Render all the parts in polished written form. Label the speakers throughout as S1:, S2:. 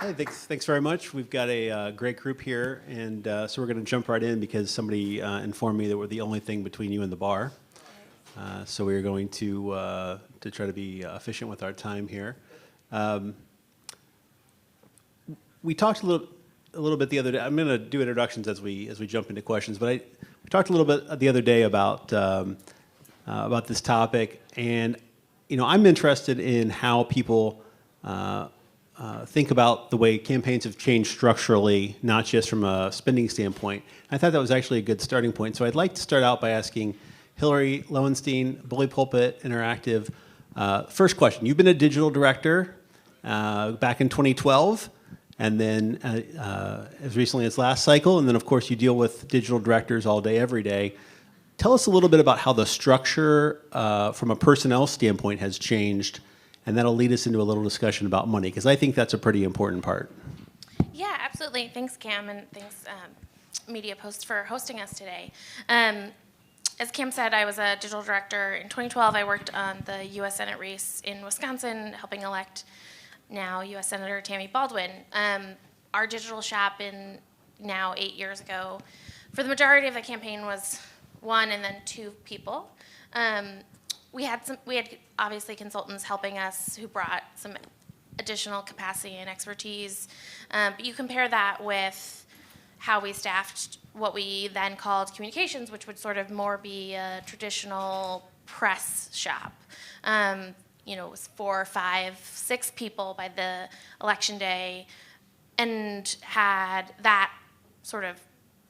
S1: Hey, thanks very much. We've got a great group here, and so we're going to jump right in because somebody informed me that we're the only thing between you and the bar. So we're going to try to be efficient with our time here. We talked a little bit the other day. I'm going to do introductions as we jump into questions, but we talked a little bit the other day about this topic, and I'm interested in how people think about the way campaigns have changed structurally, not just from a spending standpoint. I thought that was actually a good starting point. So I'd like to start out by asking Hillary Loewenstein, Bully Pulpit Interactive. First question: you've been a digital director back in 2012. And then as recently as last cycle, and then of course you deal with digital directors all day, every day. Tell us a little bit about how the structure from a personnel standpoint has changed, and that'll lead us into a little discussion about money, because I think that's a pretty important part.
S2: Yeah, absolutely. Thanks, Cam, and thanks Mediapost for hosting us today. As Cam said, I was a digital director. In 2012, I worked on the U.S. Senate race in Wisconsin, helping elect now U.S. Senator Tammy Baldwin. Our digital shop now 8 years ago, for the majority of the campaign, was 1 and then 2 people. We had obviously consultants helping us who brought some additional capacity and expertise. But you compare that with how we staffed what we then called communications, which would sort of more be a traditional press shop. It was 4, 5, 6 people by the election day, and had that sort of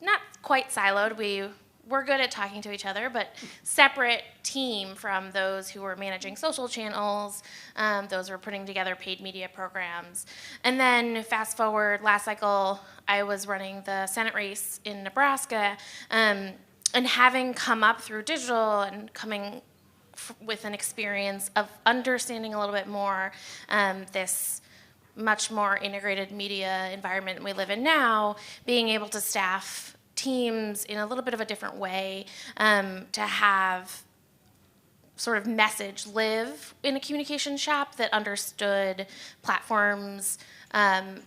S2: not quite siloed. We were good at talking to each other, but separate team from those who were managing social channels, those who were putting together paid media programs. And then fast forward, last cycle, I was running the Senate race in Nebraska, and having come up through digital and coming with an experience of understanding a little bit more this much more integrated media environment we live in now, being able to staff teams in a little bit of a different way, to have sort of message live in a communication shop that understood platforms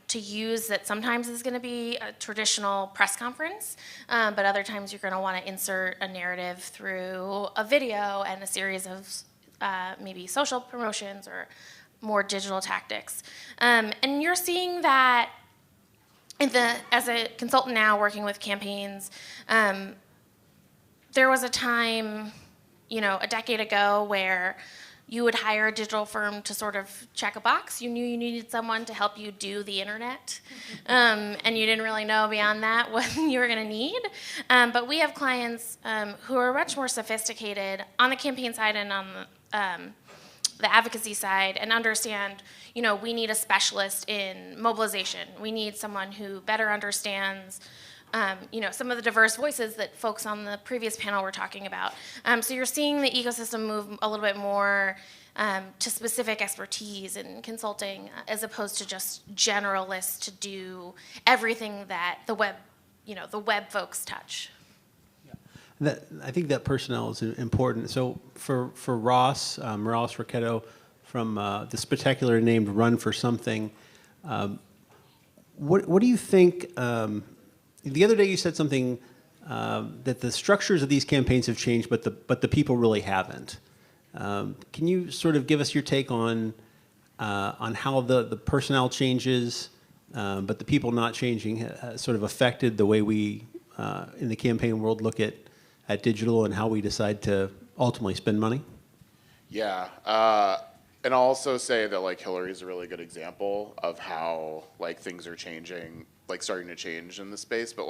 S2: to use, that sometimes is going to be a traditional press conference, but other times you're going to want to insert a narrative through a video and a series of maybe social promotions or more digital tactics. And you're seeing that as a consultant now working with campaigns. There was a time, a decade ago, where you would hire a digital firm to sort of check a box. You knew you needed someone to help you do the internet, and you didn't really know beyond that what you were going to need. But we have clients who are much more sophisticated on the campaign side and on the advocacy side, and understand, we need a specialist in mobilization. We need someone who better understands some of the diverse voices that folks on the previous panel were talking about. So you're seeing the ecosystem move a little bit more to specific expertise in consulting, as opposed to just generalists to do everything that the web folks touch.
S1: I think that personnel is important. So for Ross Rocketto, from this particular named Run for Something, what do you think? The other day you said something that the structures of these campaigns have changed, but the people really haven't. Can you sort of give us your take on how the personnel changes, but the people not changing has sort of affected the way we in the campaign world look at digital and how we decide to ultimately spend money? Yeah,
S3: and I'll also say that Hillary's a really good example of how things are changing, starting to change in the space. But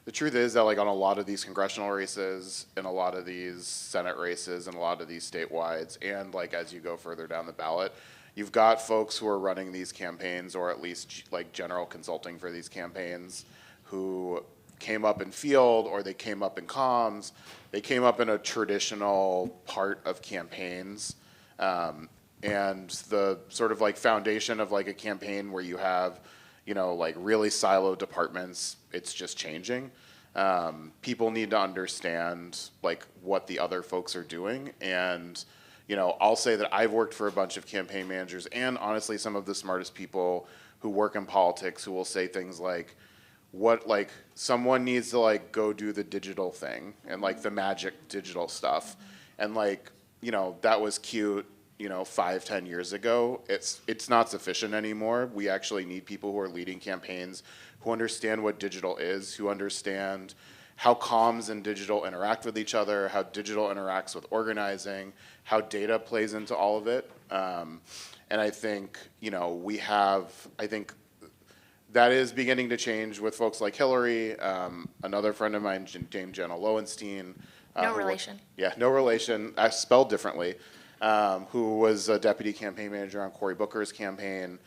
S3: the truth is that on a lot of these congressional races and a lot of these Senate races and a lot of these statewide, and as you go further down the ballot, you've got folks who are running these campaigns, or at least general consulting for these campaigns, who came up in field, or they came up in comms, they came up in a traditional part of campaigns. And the sort of foundation of a campaign where you have, really siloed departments, it's just changing. People need to understand what the other folks are doing, and I'll say that I've worked for a bunch of campaign managers and honestly some of the smartest people who work in politics who will say things like, someone needs to go do the digital thing and the magic digital stuff. And that was cute, 5-10 years ago. It's not sufficient anymore. We actually need people who are leading campaigns who understand what digital is, who understand how comms and digital interact with each other, how digital interacts with organizing, how data plays into all of it. And I think, I think that is beginning to change with folks like Hillary, another friend of mine, Dame Jenna Loewenstein.
S2: No relation.
S3: Yeah, no relation, spelled differently, who was a deputy campaign manager on Cory Booker's campaign.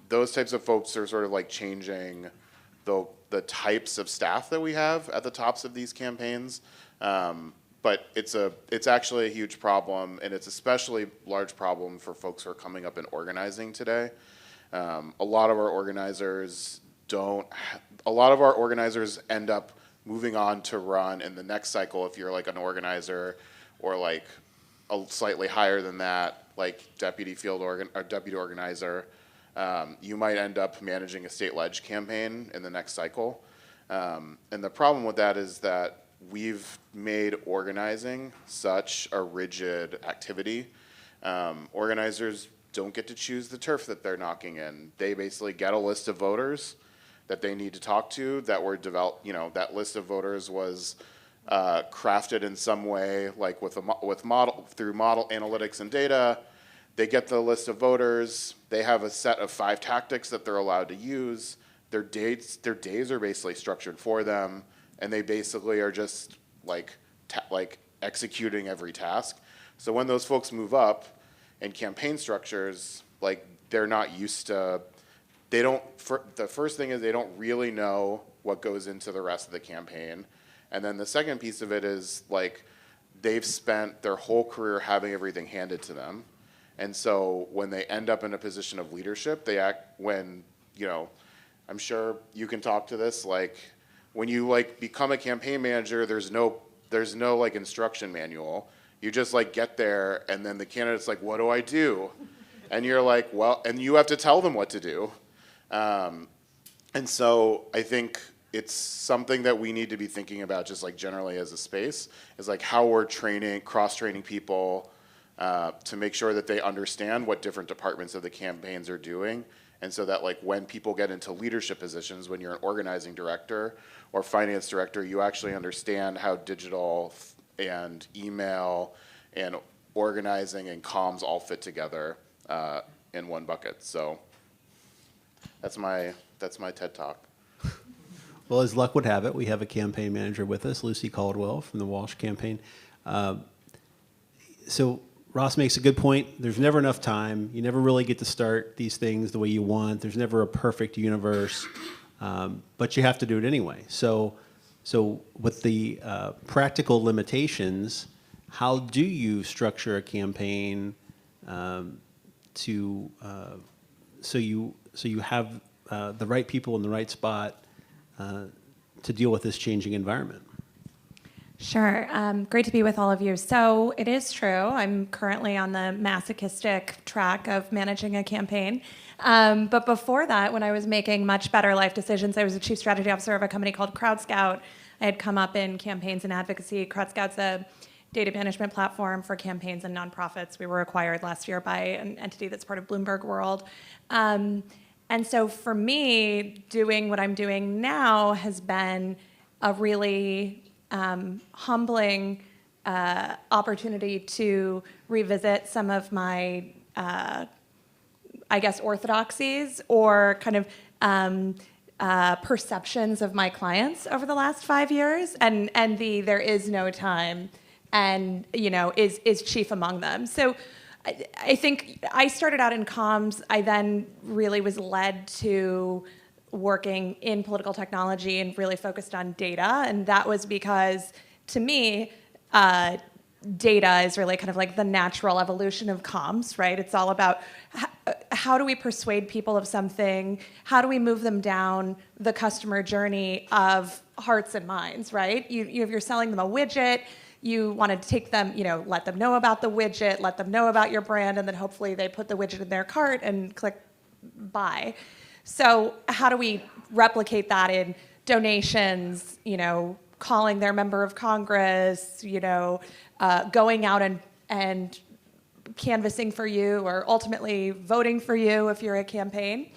S3: Those types of folks are sort of changing the types of staff that we have at the tops of these campaigns. But it's actually a huge problem, and it's especially large problem for folks who are coming up in organizing today. A lot of our organizers end up moving on to run in the next cycle if you're an organizer or a slightly higher than that, deputy deputy organizer. You might end up managing a state ledge campaign in the next cycle. And the problem with that is that we've made organizing such a rigid activity. Organizers don't get to choose the turf that they're knocking in. They basically get a list of voters that they need to talk to that were developed, that list of voters was crafted in some way, through model analytics and data. They get the list of voters. They have a set of 5 tactics that they're allowed to use. Their days are basically structured for them, and they basically are just executing every task. So when those folks move up in campaign structures, they're not used to. The first thing is they don't really know what goes into the rest of the campaign, and then the second piece of it is they've spent their whole career having everything handed to them. And so when they end up in a position of leadership, I'm sure you can talk to this, when you become a campaign manager, there's no instruction manual. You just get there, and then the candidate's what do I do? And you're well, and you have to tell them what to do. And so I think it's something that we need to be thinking about just generally as a space, is how we're cross-training people, to make sure that they understand what different departments of the campaigns are doing, and so that when people get into leadership positions, when you're an organizing director or finance director, you actually understand how digital and email and organizing and comms all fit together in one bucket. So that's my TED Talk.
S1: Well, as luck would have it, we have a campaign manager with us, Lucy Caldwell from the Walsh campaign. So Ross makes a good point. There's never enough time. You never really get to start these things the way you want. There's never a perfect universe, but you have to do it anyway. So with the practical limitations, how do you structure a campaign so you have the right people in the right spot to deal with this changing environment?
S4: Sure. Great to be with all of you. So it is true. I'm currently on the masochistic track of managing a campaign. But before that, when I was making much better life decisions, I was a chief strategy officer of a company called CrowdScout. I had come up in campaigns and advocacy. CrowdScout's a data management platform for campaigns and nonprofits. We were acquired last year by an entity that's part of Bloomberg World. And so for me, doing what I'm doing now has been a really humbling opportunity to revisit some of my, orthodoxies or kind of perceptions of my clients over the last 5 years, and there is no time, and is chief among them. So I think I started out in comms. I then really was led to working in political technology and really focused on data. And that was because, to me, data is really kind of the natural evolution of comms, right? It's all about how do we persuade people of something? How do we move them down the customer journey of hearts and minds, right? You're selling them a widget. you want to take them, let them know about the widget, let them know about your brand, and then hopefully they put the widget in their cart and click buy. So how do we replicate that in donations, calling their member of Congress, going out and canvassing for you, or ultimately voting for you if you're a campaign.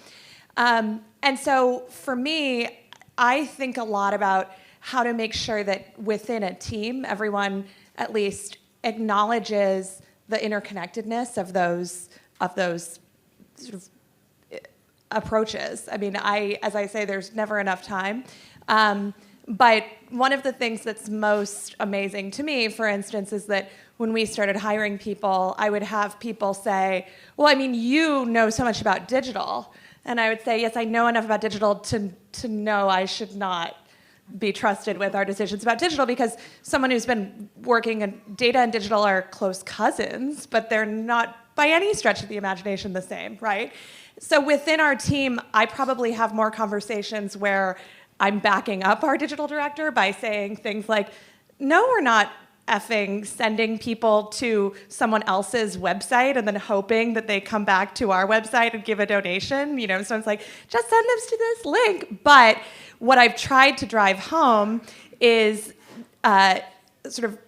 S4: And so for me, I think a lot about how to make sure that within a team, everyone at least acknowledges the interconnectedness of those sort of approaches. I mean, as I say, there's never enough time. But one of the things that's most amazing to me, for instance, is that when we started hiring people, I would have people say, well, I mean, you know so much about digital. And I would say, yes, I know enough about digital to know I should not be trusted with our decisions about digital, because someone who's been working in data and digital are close cousins, but they're not by any stretch of the imagination the same, right? So within our team, I probably have more conversations where I'm backing up our digital director by saying things like, no, we're not effing sending people to someone else's website and then hoping that they come back to our website and give a donation. So it's like, just send them to this link. But what I've tried to drive home is sort of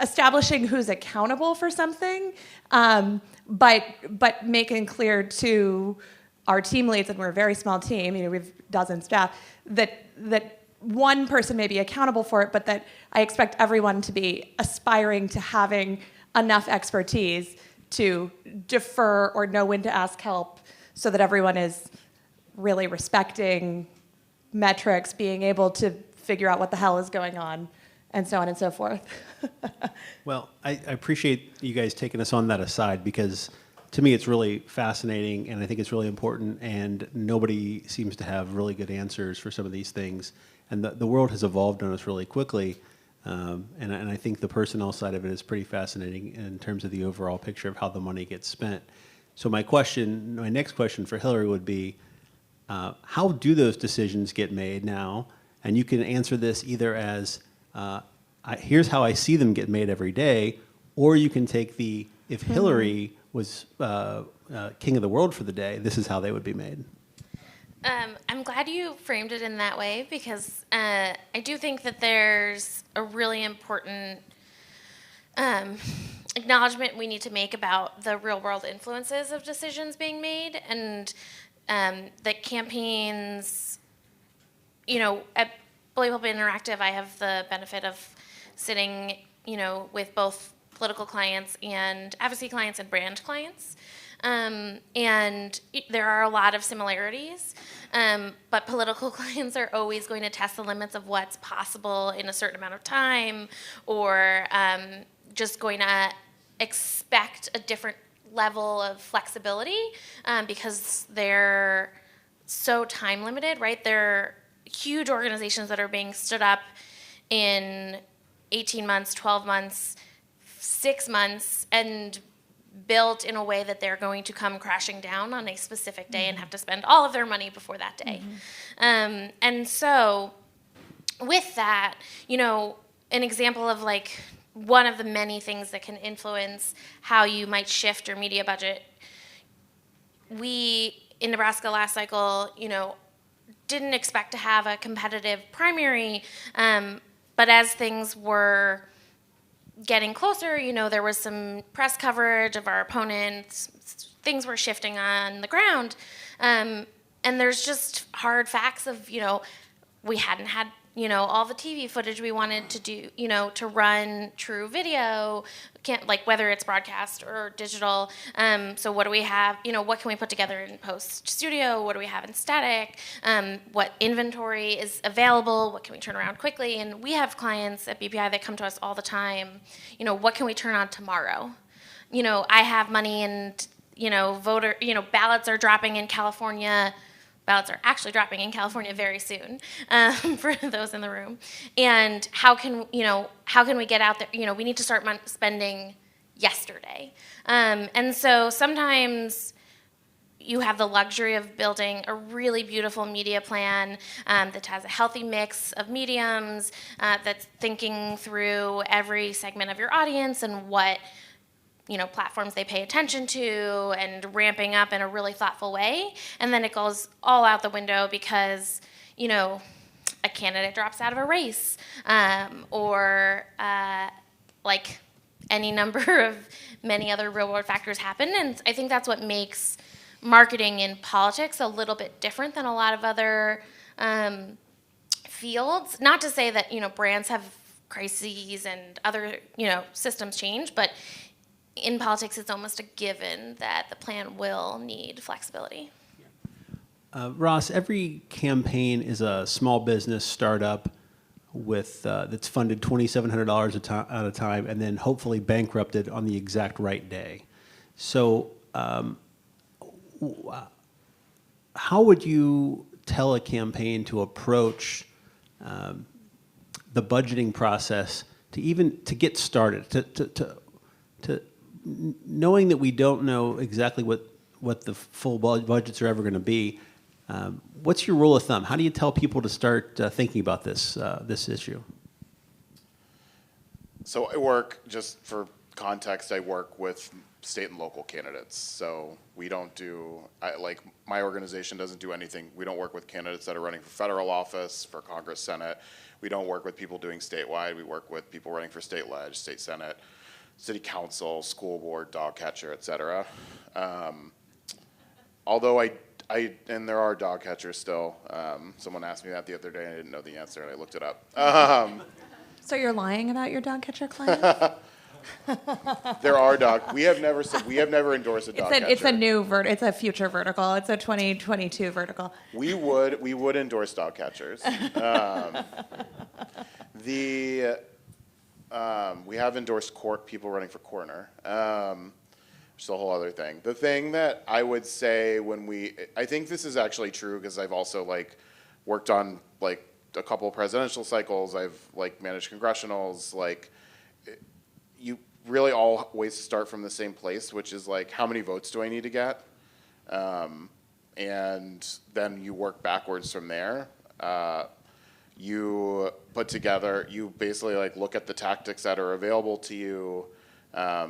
S4: establishing who's accountable for something, but making clear to our team leads, and we're a very small team, we have dozen staff, that one person may be accountable for it, but that I expect everyone to be aspiring to having enough expertise to defer or know when to ask help, so that everyone is really respecting metrics, being able to figure out what the hell is going on, and so on and so forth.
S1: Well, I appreciate you guys taking us on that aside, because to me it's really fascinating, and I think it's really important, and nobody seems to have really good answers for some of these things. And the world has evolved on us really quickly, and I think the personnel side of it is pretty fascinating in terms of the overall picture of how the money gets spent. So my next question for Hillary would be, how do those decisions get made now? And you can answer this either as, here's how I see them get made every day, or you can take if Hillary was king of the world for the day, this is how they would be made.
S2: I'm glad you framed it in that way, because I do think that there's a really important acknowledgement we need to make about the real-world influences of decisions being made, and that campaigns, at Bully Pulpit Interactive, I have the benefit of sitting, with both political clients and advocacy clients and brand clients. And there are a lot of similarities, but political clients are always going to test the limits of what's possible in a certain amount of time, or just going to expect a different level of flexibility, because they're so time limited, right? They're huge organizations that are being stood up in 18 months, 12 months, 6 months, and built in a way that they're going to come crashing down on a specific day and have to spend all of their money before that day. And so with that, an example of like one of the many things that can influence how you might shift your media budget. We, in Nebraska last cycle, didn't expect to have a competitive primary, but as things were getting closer, there was some press coverage of our opponents, things were shifting on the ground, and there's just hard facts of, we hadn't had, all the TV footage we wanted to do, to run true video, like whether it's broadcast or digital. So what do we have, what can we put together in post studio? What do we have in static? What inventory is available? What can we turn around quickly? And we have clients at BPI that come to us all the time, what can we turn on tomorrow? I have money and, ballots are dropping in California. Ballots are actually dropping in California very soon, for those in the room. And how can we get out there? We need to start spending yesterday. And so sometimes you have the luxury of building a really beautiful media plan that has a healthy mix of mediums, that's thinking through every segment of your audience and what platforms they pay attention to, and ramping up in a really thoughtful way. And then it goes all out the window because a candidate drops out of a race, or like any number of many other real world factors happen. And I think that's what makes marketing in politics a little bit different than a lot of other fields. Not to say that brands have crises and other systems change, but in politics it's almost a given that the plan will need flexibility.
S1: Ross, every campaign is a small business startup with that's funded $2,700 at a time, and then hopefully bankrupted on the exact right day. So how would you tell a campaign to approach the budgeting process to get started, to knowing that we don't know exactly what the full budgets are ever going to be? What's your rule of thumb? How do you tell people to start thinking about this issue?
S3: So I work, just for context, I work with state and local candidates. So we don't do, my organization doesn't do anything. We don't work with candidates that are running for federal office, for Congress, Senate. We don't work with people doing statewide. We work with people running for state leg, state senate, city council, school board, dog catcher, et cetera. Although and there are dog catchers still. Someone asked me that the other day and I didn't know the answer and I looked it up.
S4: So you're lying about your dog catcher clients?
S3: There are we have never endorsed a dog catcher.
S4: It's a new it's a future vertical. It's a 2022 vertical.
S3: We would endorse dog catchers. We have endorsed people running for coroner. Which is a whole other thing. The thing that I would say I think this is actually true because I've also worked on a couple of presidential cycles. I've managed congressionals. You really always start from the same place, which is how many votes do I need to get? And then you work backwards from there. You put together, you basically look at the tactics that are available to you.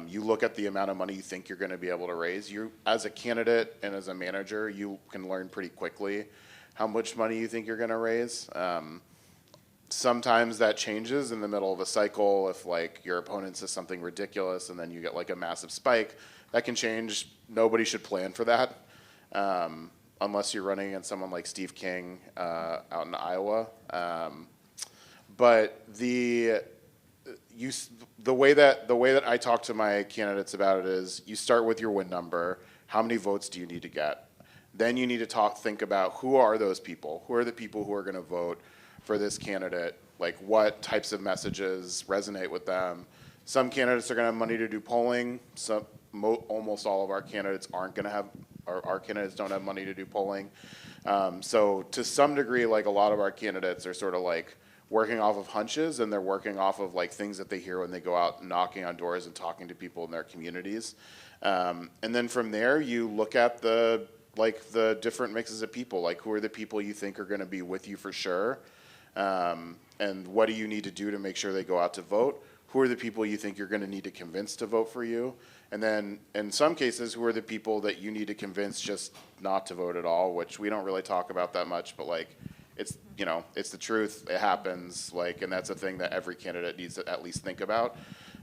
S3: You look at the amount of money you think you're going to be able to raise. You, as a candidate and as a manager, you can learn pretty quickly how much money you think you're going to raise. Sometimes that changes in the middle of a cycle. If your opponent says something ridiculous and then you get a massive spike, that can change. Nobody should plan for that, unless you're running against someone like Steve King out in Iowa. But the way that I talk to my candidates about it is you start with your win number. How many votes do you need to get? Then you need to think about who are those people? Who are the people who are going to vote for this candidate? What types of messages resonate with them? Some candidates are going to have money to do polling. Almost all of our candidates aren't going to have, our candidates don't have money to do polling. So to some degree, a lot of our candidates are sort of working off of hunches, and they're working off of things that they hear when they go out knocking on doors and talking to people in their communities. And then from there, you look at the different mixes of people, who are the people you think are going to be with you for sure, and what do you need to do to make sure they go out to vote? Who are the people you think you're going to need to convince to vote for you? And then in some cases, who are the people that you need to convince just not to vote at all, which we don't really talk about that much, but it's it's the truth. It happens, and that's a thing that every candidate needs to at least think about.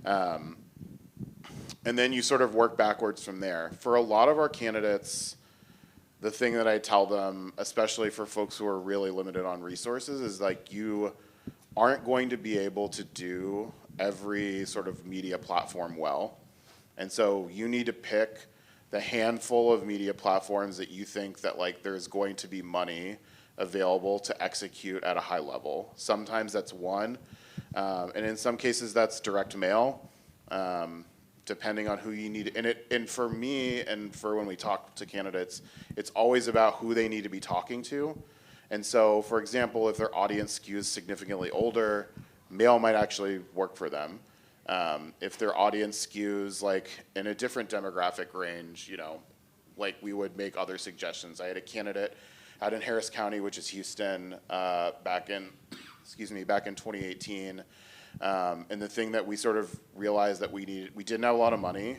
S3: And then you sort of work backwards from there. For a lot of our candidates, the thing that I tell them, especially for folks who are really limited on resources, is you aren't going to be able to do every sort of media platform well. And so you need to pick the handful of media platforms that you think that there's going to be money available to execute at a high level. Sometimes that's one, and in some cases that's direct mail, depending on who you need. And for me, and for when we talk to candidates, it's always about who they need to be talking to. And so, for example, if their audience skews significantly older, mail might actually work for them. If their audience skews in a different demographic range, like we would make other suggestions. I had a candidate out in Harris County, which is Houston, back in 2018. And the thing that we sort of realized that we didn't have a lot of money.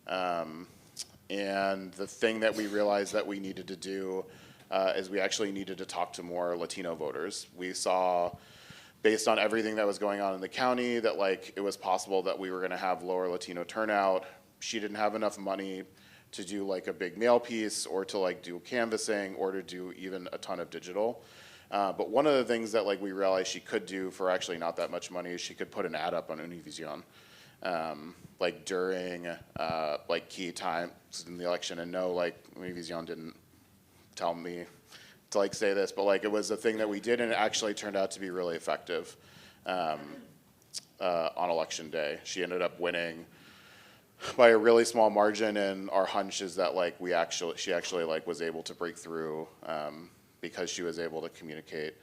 S3: And the thing that we realized that we needed to do is we actually needed to talk to more Latino voters. We saw, based on everything that was going on in the county, that like it was possible that we were going to have lower Latino turnout. She didn't have enough money to do like a big mail piece or to like do canvassing or to do even a ton of digital. But one of the things that like we realized she could do for actually not that much money is she could put an ad up on Univision, like during like key times in the election. And no, like Univision didn't tell me to like say this, but like it was a thing that we did, and it actually turned out to be really effective on election day. She ended up winning by a really small margin, and our hunch is that like she actually like was able to break through because she was able to communicate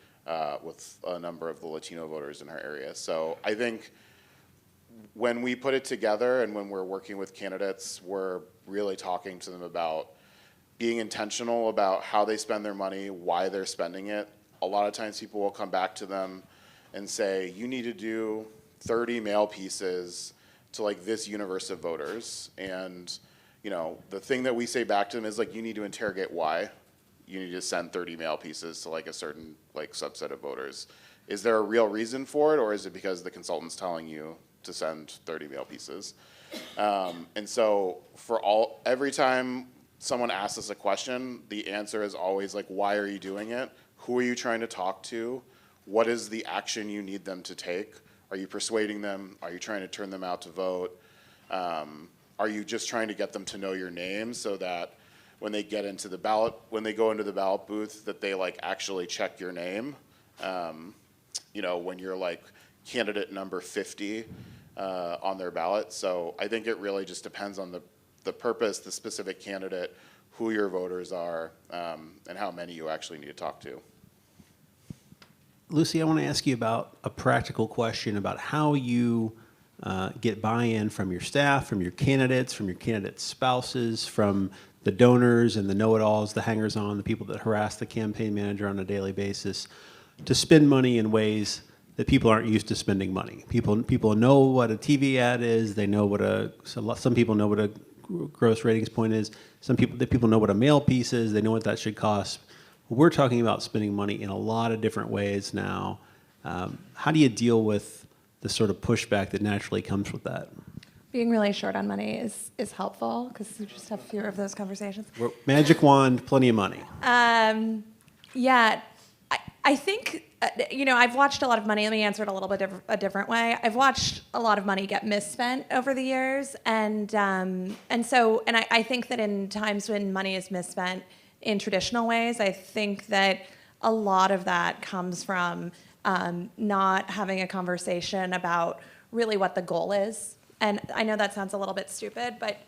S3: with a number of the Latino voters in her area. So I think when we put it together and when we're working with candidates, we're really talking to them about being intentional about how they spend their money, why they're spending it. A lot of times people will come back to them and say, you need to do 30 mail pieces to like this universe of voters. And you know, the thing that we say back to them is like, you need to interrogate why you need to send 30 mail pieces to like a certain like subset of voters. Is there a real reason for it, or is it because the consultant's telling you to send 30 mail pieces? And so every time someone asks us a question, the answer is always like, why are you doing it? Who are you trying to talk to? What is the action you need them to take? Are you persuading them? Are you trying to turn them out to vote? Are you just trying to get them to know your name so that when they go into the ballot booth, that they like actually check your name? You know, when you're like candidate number 50 on their ballot. So I think it really just depends on the purpose, the specific candidate, who your voters are, and how many you actually need to talk to.
S1: Lucy, I want to ask you about a practical question about how you get buy-in from your staff, from your candidates spouses, from the donors and the know-it-alls, the hangers-on, the people that harass the campaign manager on a daily basis, to spend money in ways that people aren't used to spending money. People know what a TV ad is. They know some people know what a gross ratings point is. Some people know what a mail piece is. They know what that should cost. We're talking about spending money in a lot of different ways now. How do you deal with the sort of pushback that naturally comes with that?
S4: Being really short on money is helpful because we just have fewer of those conversations.
S1: Magic wand, plenty of money.
S4: Yeah, I think, you know, I've watched a lot of money. Let me answer it a little bit a different way. I've watched a lot of money get misspent over the years. And I think that in times when money is misspent in traditional ways, I think that a lot of that comes from not having a conversation about really what the goal is. And I know that sounds a little bit stupid, but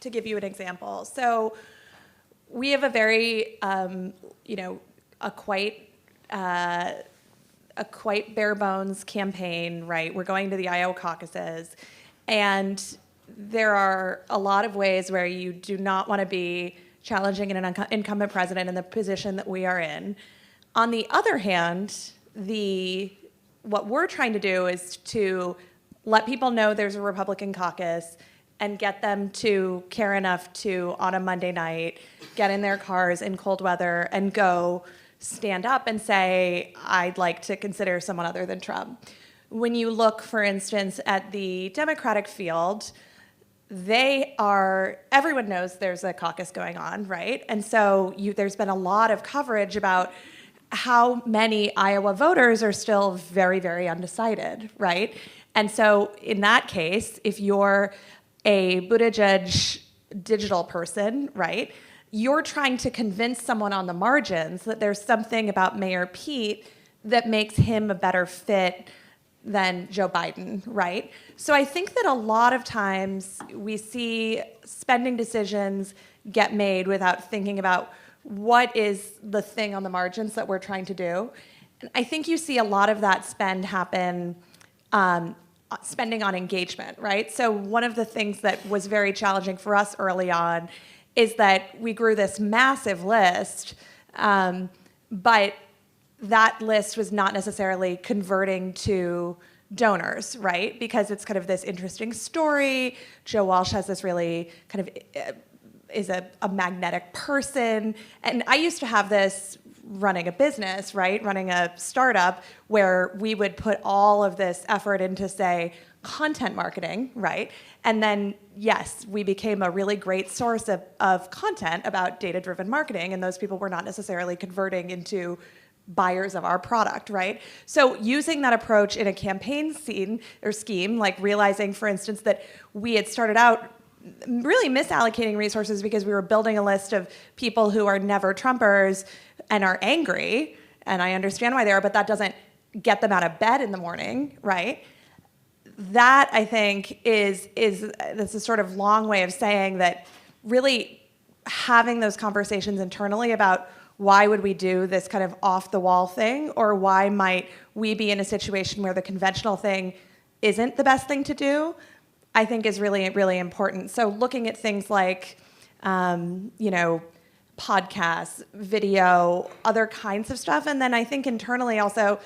S4: to give you an example. So we have a very, you know, a quite bare bones campaign, right? We're going to the Iowa caucuses, and there are a lot of ways where you do not want to be challenging an incumbent president in the position that we are in. On the other hand, what we're trying to do is to let people know there's a Republican caucus and get them to care enough to, on a Monday night, get in their cars in cold weather and go stand up and say, I'd like to consider someone other than Trump. When you look, for instance, at the Democratic field, everyone knows there's a caucus going on, right? And so there's been a lot of coverage about how many Iowa voters are still very, very undecided, right? And so in that case, if you're a Buttigieg digital person, right, you're trying to convince someone on the margins that there's something about Mayor Pete that makes him a better fit than Joe Biden, right? So I think that a lot of times we see spending decisions get made without thinking about what is the thing on the margins that we're trying to do. And I think you see a lot of that spend happen spending on engagement, right? So one of the things that was very challenging for us early on is that we grew this massive list, but that list was not necessarily converting to donors, right? Because it's kind of this interesting story. Joe Walsh has this really kind of, is a magnetic person. And I used to have this running a business, right? Running a startup where we would put all of this effort into, say, content marketing, right? And then, yes, we became a really great source of content about data-driven marketing, and those people were not necessarily converting into buyers of our product, right? So using that approach in a campaign scene or scheme, like realizing, for instance, that we had started out really misallocating resources because we were building a list of people who are never Trumpers and are angry, and I understand why they are, but that doesn't get them out of bed in the morning, right? That, I think, is this is sort of long way of saying that really having those conversations internally about why would we do this kind of off-the-wall thing, or why might we be in a situation where the conventional thing isn't the best thing to do, I think is really, really important. So looking at things like, podcasts, video, other kinds of stuff, and then I think internally also,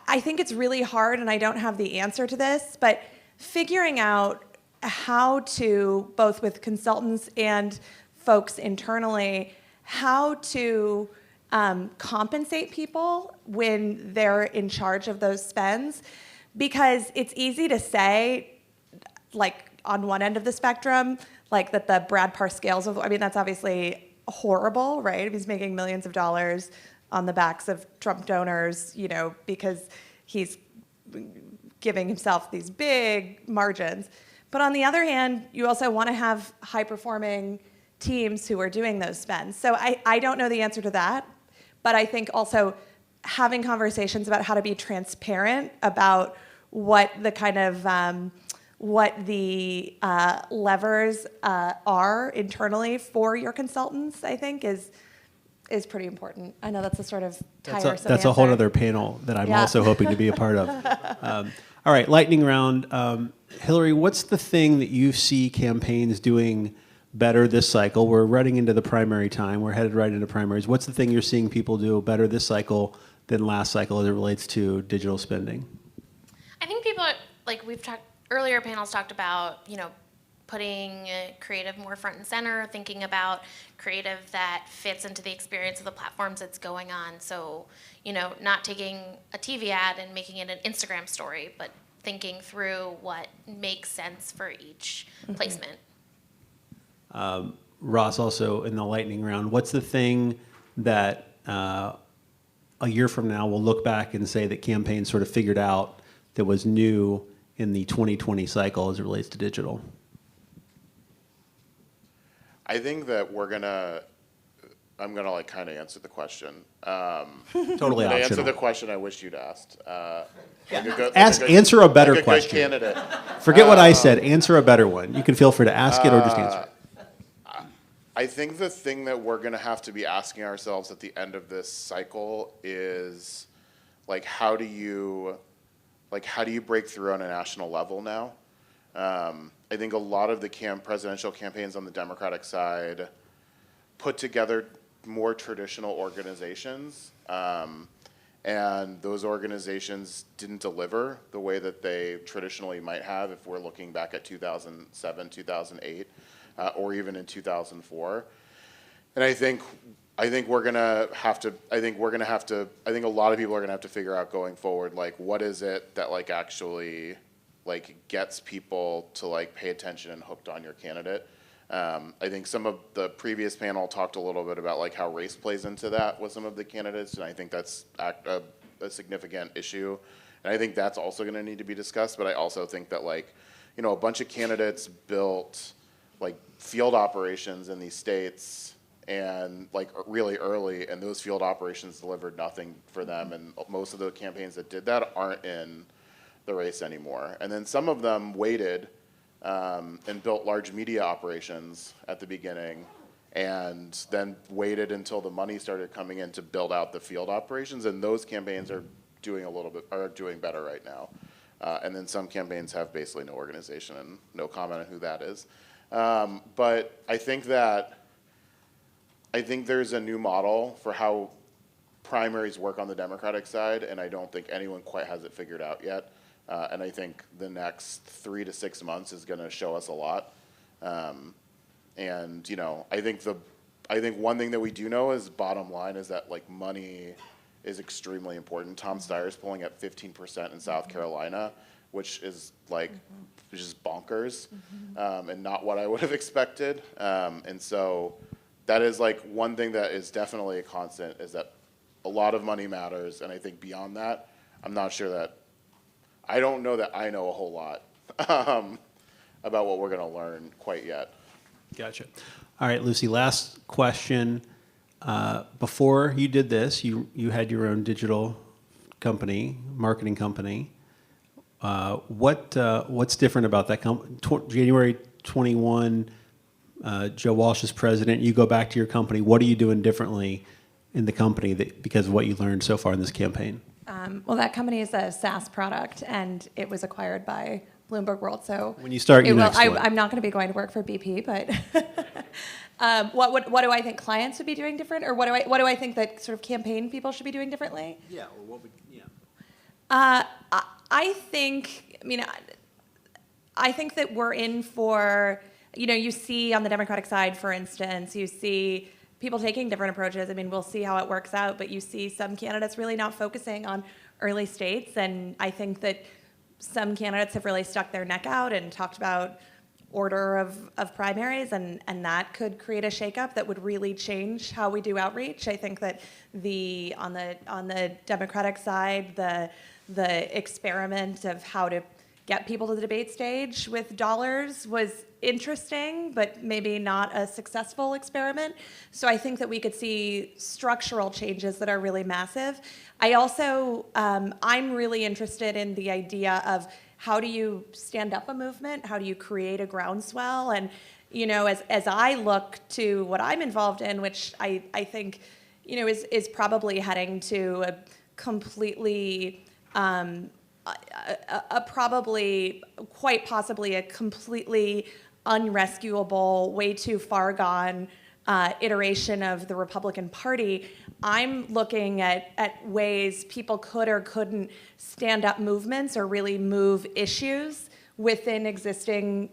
S4: I think it's really hard, and I don't have the answer to this, but figuring out how to, both with consultants and folks internally, how to compensate people when they're in charge of those spends. Because it's easy to say, like on one end of the spectrum, like that the Brad Parscales of, I mean, that's obviously horrible, right? He's making millions of dollars on the backs of Trump donors, because he's giving himself these big margins. But on the other hand, you also want to have high-performing teams who are doing those spends. So I don't know the answer to that, but I think also having conversations about how to be transparent about what the kind of levers are internally for your consultants, I think, is pretty important. I know that's a sort of tiresome
S1: That's a whole
S4: answer.
S1: other panel that I'm also hoping to be a part of. All right, lightning round. Hillary, what's the thing that you see campaigns doing better this cycle? We're running into the primary time. We're headed right into primaries. What's the thing you're seeing people do better this cycle than last cycle as it relates to digital spending?
S2: I think people are, like we've talked, earlier panels talked about, putting creative more front and center, thinking about creative that fits into the experience of the platforms that's going on. So, not taking a TV ad and making it an Instagram story, but thinking through what makes sense for each placement.
S1: Ross, also in the lightning round, what's the thing that a year from now we'll look back and say that campaigns sort of figured out that was new in the 2020 cycle as it relates to digital?
S3: I think that I'm gonna like kind of answer the question.
S1: Totally optional.
S3: Answer the question I wish you'd asked.
S1: Answer a better question.
S3: Good candidate.
S1: Forget what I said. Answer a better one. You can feel free to ask it or just answer it.
S3: I think the thing that we're going to have to be asking ourselves at the end of this cycle is, like, how do you break through on a national level now? I think a lot of the presidential campaigns on the Democratic side put together more traditional organizations, and those organizations didn't deliver the way that they traditionally might have if we're looking back at 2007, 2008. Or even in 2004, and I think we're gonna have to. I think a lot of people are gonna have to figure out going forward, like, what is it that like actually like gets people to like pay attention and hooked on your candidate. I think some of the previous panel talked a little bit about like how race plays into that with some of the candidates, and I think that's a significant issue, and I think that's also going to need to be discussed. But I also think that like a bunch of candidates built like field operations in these states and like really early, and those field operations delivered nothing for them, and most of the campaigns that did that aren't in the race anymore. And then some of them waited and built large media operations at the beginning, and then waited until the money started coming in to build out the field operations, and those campaigns are doing better right now. And then some campaigns have basically no organization and no comment on who that is. But I think that I think there's a new model for how primaries work on the Democratic side, and I don't think anyone quite has it figured out yet. And I think the next 3 to 6 months is going to show us a lot. And you know, I think one thing that we do know is bottom line is that like money is extremely important. Tom Steyer's polling at 15% in South Carolina, which is like just bonkers, and not what I would have expected. And so that is like one thing that is definitely a constant, is that a lot of money matters. And I think beyond that, I'm not sure that, I don't know that I know a whole lot about what we're going to learn quite yet.
S1: Gotcha. All right, Lucy, last question. Before you did this, you had your own digital company, marketing company. What's different about that company? January 21, Joe Walsh is president. You go back to your company. What are you doing differently in the company because of what you learned so far in this campaign?
S4: Well, that company is a SaaS product, and it was acquired by Bloomberg World. So
S1: when you start your next one.
S4: I'm not going to be going to work for BP, but what do I think clients would be doing different, or what do I think that sort of campaign people should be doing differently?
S1: Yeah, or what would
S4: I think that we're in for, you see on the Democratic side, for instance, you see people taking different approaches. I mean, we'll see how it works out, but you see some candidates really not focusing on early states, and I think that some candidates have really stuck their neck out and talked about order of primaries, and that could create a shakeup that would really change how we do outreach. I think that on the Democratic side, the experiment of how to get people to the debate stage with dollars was interesting, but maybe not a successful experiment. So I think that we could see structural changes that are really massive. I also, I'm really interested in the idea of how do you stand up a movement? How do you create a groundswell? And, as I look to what I'm involved in, which I think, is probably heading to a completely, quite possibly a completely unrescuable, way too far gone iteration of the Republican Party. I'm looking at ways people could or couldn't stand up movements or really move issues within existing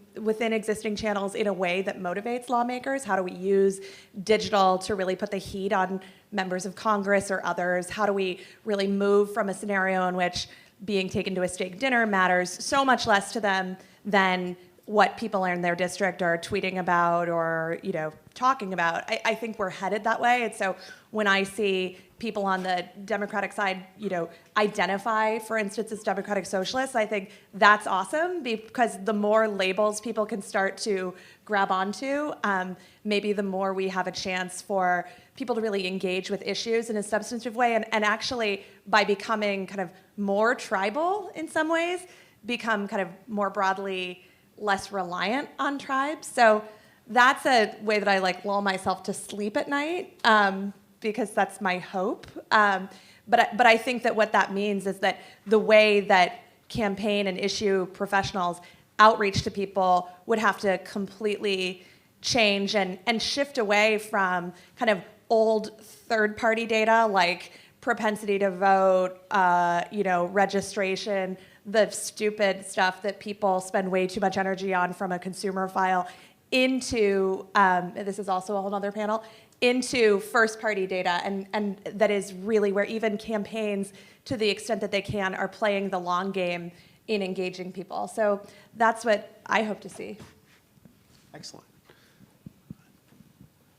S4: channels in a way that motivates lawmakers. How do we use digital to really put the heat on members of Congress or others? How do we really move from a scenario in which being taken to a steak dinner matters so much less to them than what people in their district are tweeting about or talking about? I think we're headed that way. And so when I see people on the Democratic side, identify, for instance, as Democratic Socialists, I think that's awesome, because the more labels people can start to grab onto, maybe the more we have a chance for people to really engage with issues in a substantive way, and actually, by becoming kind of more tribal in some ways, become kind of more broadly less reliant on tribes. So that's a way that I lull myself to sleep at night, because that's my hope. But I think that what that means is that the way that campaign and issue professionals outreach to people would have to completely change and shift away from kind of old third-party data like propensity to vote, registration, the stupid stuff that people spend way too much energy on from a consumer file, into, this is also a whole other panel, into first-party data, and that is really where even campaigns, to the extent that they can, are playing the long game in engaging people. So that's what I hope to see.
S1: Excellent.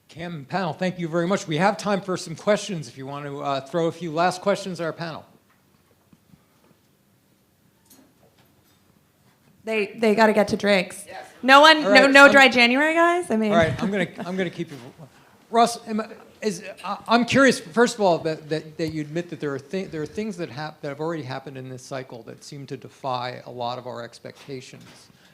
S5: Cam and panel, thank you very much. We have time for some questions if you want to throw a few last questions at our panel.
S4: They got to get to drinks.
S5: Yes.
S4: No one,
S5: Right.
S4: no dry January, guys. I mean,
S5: All right, I'm gonna keep you. Russ, I'm curious. First of all, that you admit that there are things that have already happened in this cycle that seem to defy a lot of our expectations.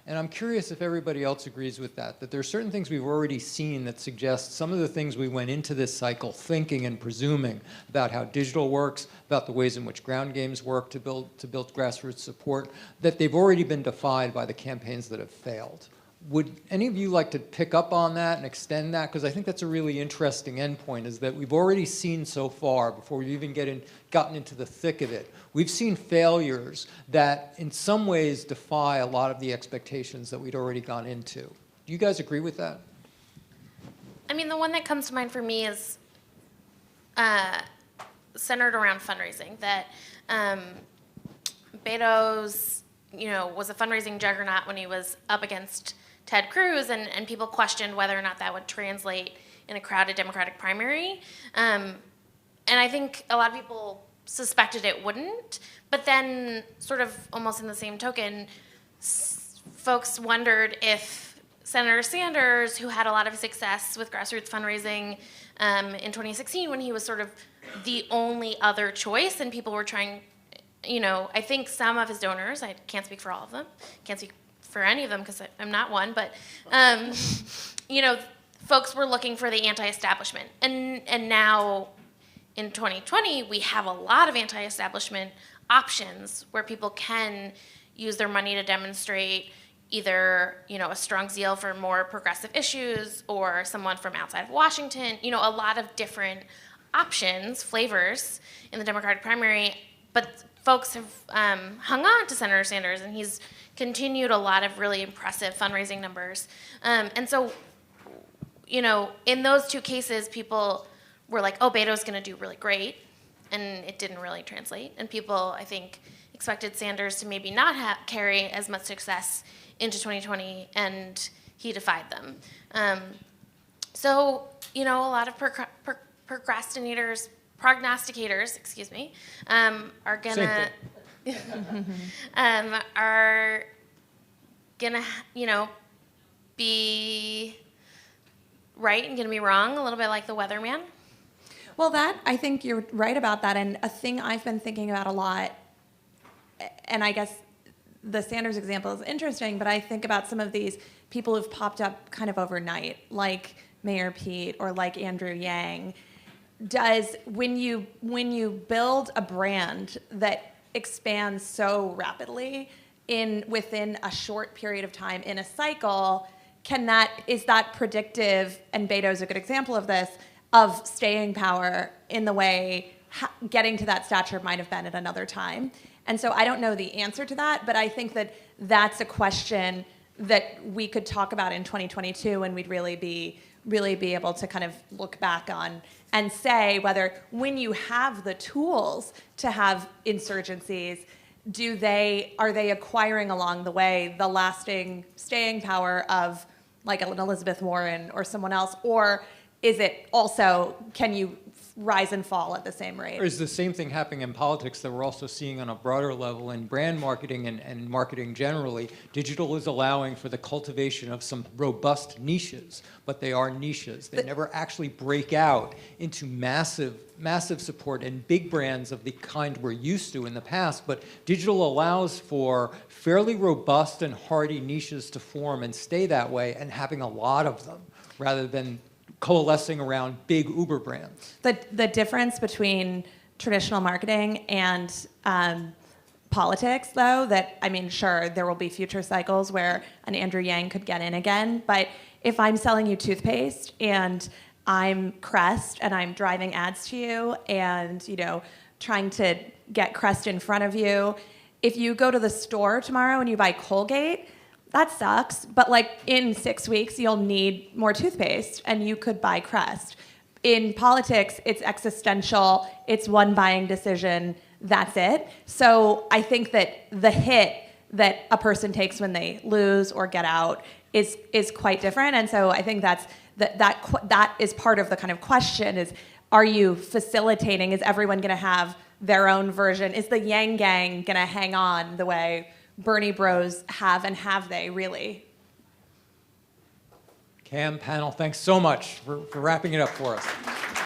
S5: And I'm curious if everybody else agrees with that. That there are certain things we've already seen that suggest some of the things we went into this cycle thinking and presuming about how digital works, about the ways in which ground games work to build grassroots support, that they've already been defied by the campaigns that have failed. would any of you like to pick up on that and extend that? Because I think that's a really interesting endpoint, is that we've already seen so far, before we've even gotten into the thick of it, we've seen failures that in some ways defy a lot of the expectations that we'd already gone into. Do you guys agree with that?
S2: I mean, the one that comes to mind for me is centered around fundraising. That Beto's, was a fundraising juggernaut when he was up against Ted Cruz, and people questioned whether or not that would translate in a crowded Democratic primary. And I think a lot of people suspected it wouldn't, but then sort of almost in the same token, folks wondered if Senator Sanders, who had a lot of success with grassroots fundraising in 2016 when he was sort of the only other choice, and people were trying, I think some of his donors, I can't speak for all of them, can't speak for any of them because I'm not one, but, folks were looking for the anti-establishment. And now in 2020, we have a lot of anti-establishment options where people can use their money to demonstrate either, a strong zeal for more progressive issues or someone from outside of Washington, a lot of different options, flavors in the Democratic primary, but folks have hung on to Senator Sanders, and he's continued a lot of really impressive fundraising numbers. And so, in those two cases, people were like, oh, Beto's going to do really great, and it didn't really translate. And people, I think, expected Sanders to maybe not carry as much success into 2020, and he defied them. So, a lot of prognosticators, are gonna be right and gonna be wrong, a little bit like the weatherman.
S4: Well, I think you're right about that. And a thing I've been thinking about a lot, and I guess the Sanders example is interesting, but I think about some of these people who've popped up kind of overnight, like Mayor Pete or like Andrew Yang. When you build a brand that expands so rapidly within a short period of time in a cycle, is that predictive, and Beto's a good example of this, of staying power in the way getting to that stature might have been at another time? And so I don't know the answer to that, but I think that that's a question that we could talk about in 2022, and we'd really be able to kind of look back on and say whether, when you have the tools to have insurgencies, are they acquiring along the way the lasting staying power of like an Elizabeth Warren or someone else, or is it also, can you rise and fall at the same rate?
S5: Or is the same thing happening in politics that we're also seeing on a broader level in brand marketing and marketing generally? Digital is allowing for the cultivation of some robust niches, but they are niches. They never actually break out into massive support and big brands of the kind we're used to in the past. But digital allows for fairly robust and hardy niches to form and stay that way, and having a lot of them rather than coalescing around big Uber brands.
S4: The difference between traditional marketing and politics, though, sure, there will be future cycles where an Andrew Yang could get in again, but if I'm selling you toothpaste and I'm Crest and I'm driving ads to you and, trying to get Crest in front of you, if you go to the store tomorrow and you buy Colgate, that sucks, but in 6 weeks, you'll need more toothpaste and you could buy Crest. In politics, it's existential, it's one buying decision, that's it. So I think that the hit that a person takes when they lose or get out is quite different. And so I think that is part of the kind of question is, are you facilitating, is everyone gonna have their own version? Is the Yang Gang gonna hang on the way Bernie Bros have, and have they really?
S5: Cam, panel, thanks so much for wrapping it up for us.